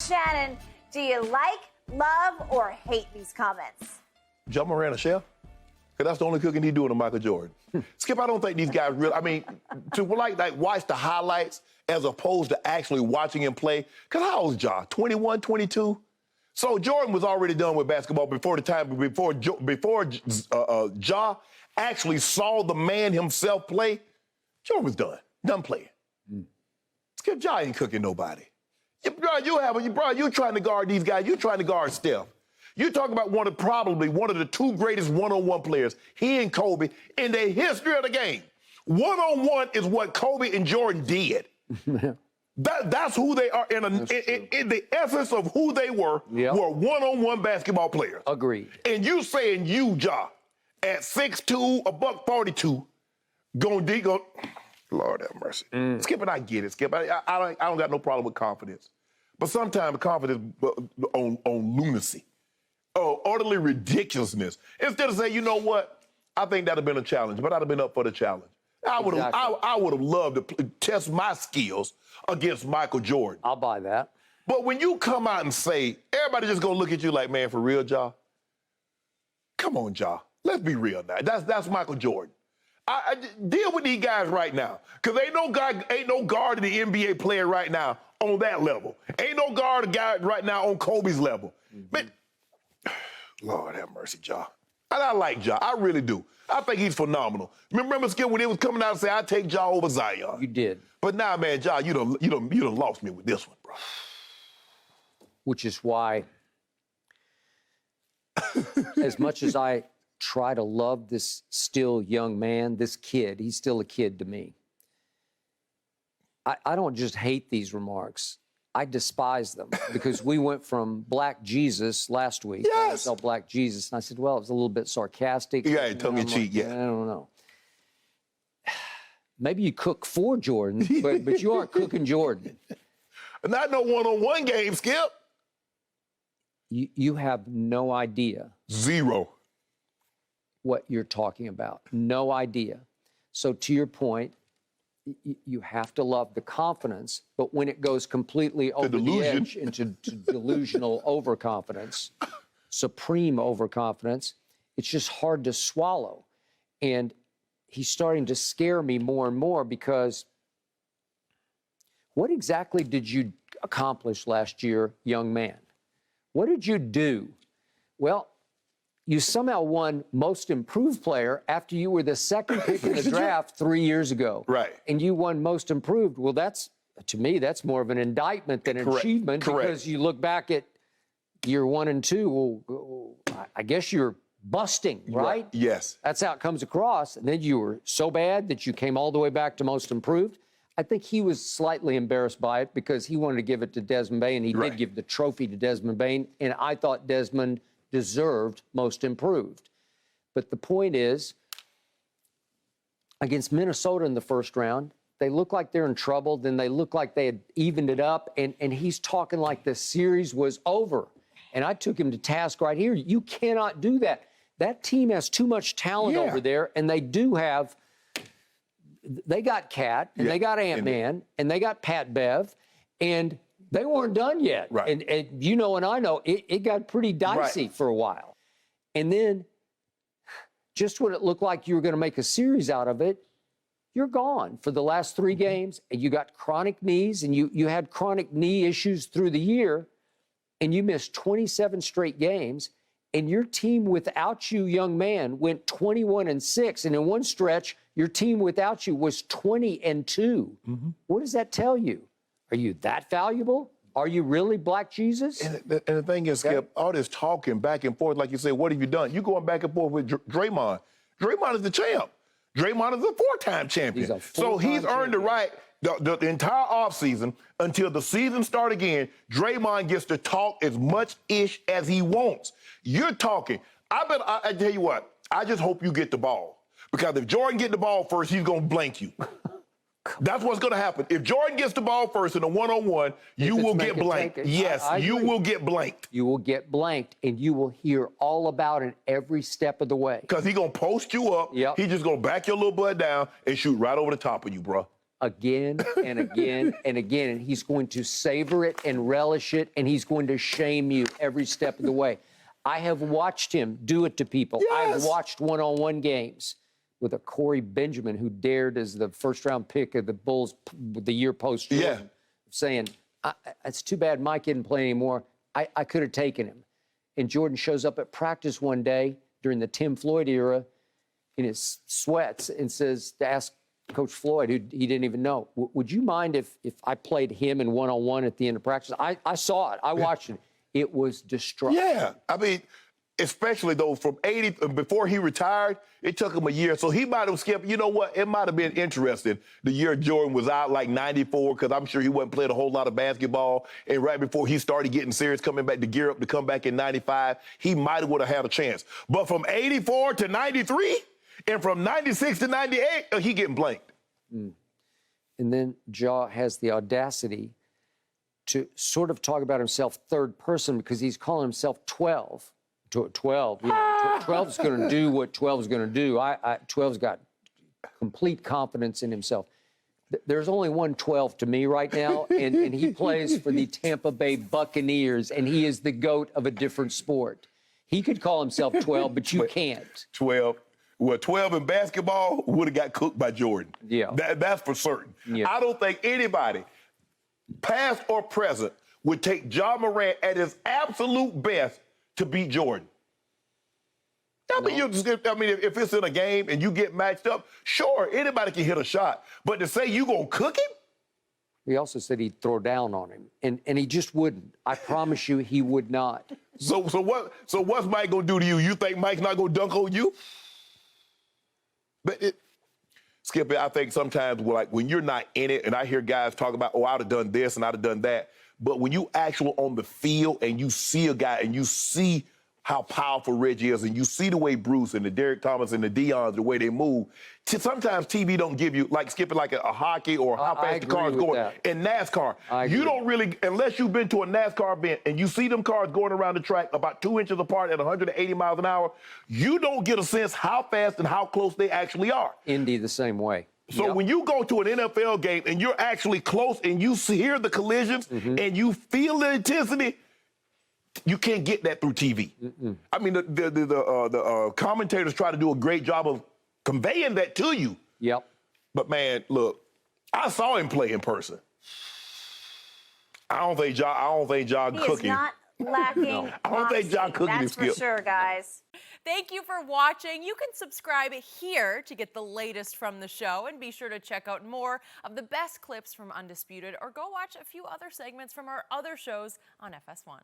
Shannon, do you like, love, or hate these comments? Ja Morant a chef? Because that's the only cooking he doing to Michael Jordan. Skip, I don't think these guys really, I mean, to like watch the highlights as opposed to actually watching him play. Because how old is Ja? 21, 22? So Jordan was already done with basketball before Ja actually saw the man himself play. Jordan was done playing. Skip, Ja ain't cooking nobody. You're trying to guard these guys. You're trying to guard Steph. You talk about probably one of the two greatest one-on-one players, he and Kobe, in the history of the game. One-on-one is what Kobe and Jordan did. That's who they are. In the essence of who they were one-on-one basketball players. Agreed. And you saying Ja, at 6'2", $142, go. Lord have mercy. Skip, and I get it, Skip. I don't got no problem with confidence. But sometimes confidence on lunacy. Utterly ridiculousness. Instead of saying, you know what, I think that'd have been a challenge, but I'd have been up for the challenge. I would have loved to test my skills against Michael Jordan. I'll buy that. But when you come out and say, everybody just gonna look at you like, man, for real, Ja? Come on, Ja. Let's be real now. That's Michael Jordan. I deal with these guys right now, because ain't no guard in the NBA player right now on that level. Ain't no guard right now on Kobe's level. Man, Lord have mercy, Ja. And I like Ja. I really do. I think he's phenomenal. Remember, Skip, when he was coming out and saying, I'd take Ja over Zion. You did. But now, man, Ja, you done lost me with this one, bro. Which is why, as much as I try to love this still young man, this kid, he's still a kid to me. I don't just hate these remarks. I despise them, because we went from Black Jesus last week. Yes. I Black Jesus, and I said, well, it was a little bit sarcastic. Yeah, tongue-in-cheek, yeah. I don't know. Maybe you cook for Jordan, but you aren't cooking Jordan. Not no one-on-one game, Skip. You have no idea. Zero. What you're talking about. No idea. So to your point, you have to love the confidence, but when it goes completely over the edge into delusional overconfidence, supreme overconfidence, it's just hard to swallow. And he's starting to scare me more and more, because what exactly did you accomplish last year, young man? What did you do? Well, you somehow won Most Improved Player after you were the second pick in the draft 3 years ago. Right. And you won Most Improved. Well, to me, that's more of an indictment than an achievement. Because you look back at year 1 and 2, well, I guess you're busting, right? Yes. That's how it comes across. And then you were so bad that you came all the way back to Most Improved. I think he was slightly embarrassed by it, because he wanted to give it to Desmond Bain, and he did give the trophy to Desmond Bain, and I thought Desmond deserved Most Improved. But the point is, against Minnesota in the first round, they look like they're in trouble, then they look like they had evened it up, and he's talking like the series was over. And I took him to task right here. You cannot do that. That team has too much talent over there, and they do have, they got Cat, and they got Ant-Man, and they got Pat Bev, and they weren't done yet. Right. And you know, and I know, it got pretty dicey for a while. And then, just when it looked like you were going to make a series out of it, you're gone for the last 3 games, and you got chronic knees, and you had chronic knee issues through the year, and you missed 27 straight games, and your team without you, young man, went 21-6, and in one stretch, your team without you was 20-2. What does that tell you? Are you that valuable? Are you really Black Jesus? And the thing is, Skip, all this talking back and forth, like you say, what have you done? You going back and forth with Draymond. Draymond is the champ. Draymond is a 4-time champion. So he's earned the right the entire offseason until the season start again. Draymond gets to talk as much-ish as he wants. You're talking. I tell you what, I just hope you get the ball. Because if Jordan get the ball first, he's going to blank you. That's what's going to happen. If Jordan gets the ball first in a one-on-one, you will get blanked. Yes, you will get blanked. You will get blanked, and you will hear all about it every step of the way. Because he's going to post you up. He's just going to back your little butt down and shoot right over the top of you, bro. again and again and again. And he's going to savor it and relish it, and he's going to shame you every step of the way. I have watched him do it to people. Yes. I've watched one-on-one games with a Corey Benjamin who dared as the first-round pick of the Bulls the year post-Jordan, saying, it's too bad Mike didn't play anymore. I could have taken him. And Jordan shows up at practice one day during the Tim Floyd era in his sweats and says to ask Coach Floyd, who he didn't even know, would you mind if I played him in one-on-one at the end of practice? I saw it. I watched it. It was destructive. Yeah. I mean, especially, though, from 80, before he retired, it took him a year. So he might have skipped, you know what, it might have been interesting the year Jordan was out, like 94, because I'm sure he wasn't playing a whole lot of basketball. And right before he started getting serious, coming back to gear up to come back in 95, he might have would have had a chance. But from 84 to 93, and from 96 to 98, he getting blanked. And then Ja has the audacity to sort of talk about himself third person because he's calling himself 12. 12, you know, 12's going to do what 12's going to do. 12's got complete confidence in himself. There's only one 12 to me right now, and he plays for the Tampa Bay Buccaneers, and he is the GOAT of a different sport. He could call himself 12, but you can't. 12. Well, 12 in basketball would have got cooked by Jordan. Yeah. That's for certain. Yeah. I don't think anybody, past or present, would take Ja Morant at his absolute best to beat Jordan. I mean, if it's in a game and you get matched up, sure, anybody can hit a shot. But to say you gonna cook him? He also said he'd throw down on him, and he just wouldn't. I promise you, he would not. So what's Mike gonna do to you? You think Mike's not gonna dunk on you? But Skip, I think sometimes when you're not in it, and I hear guys talk about, oh, I'd have done this and I'd have done that. But when you actually on the field and you see a guy and you see how powerful Reggie is and you see the way Bruce and the Derek Thomas and the Deions, the way they move, sometimes TV don't give you, like skipping like a hockey or how fast the car's going. That. In NASCAR, you don't really, unless you've been to a NASCAR event and you see them cars going around the track about 2 inches apart at 180 miles an hour, you don't get a sense how fast and how close they actually are. Indy the same way. So when you go to an NFL game and you're actually close and you hear the collisions and you feel the intensity, you can't get that through TV. I mean, the commentators try to do a great job of conveying that to you. Yep. But man, look, I saw him play in person. I don't think Ja cooking. He is not lacking. I don't think Ja cooking That's is Skip. for sure, guys. Thank you for watching. You can subscribe here to get the latest from the show, and be sure to check out more of the best clips from Undisputed, or go watch a few other segments from our other shows on FS1.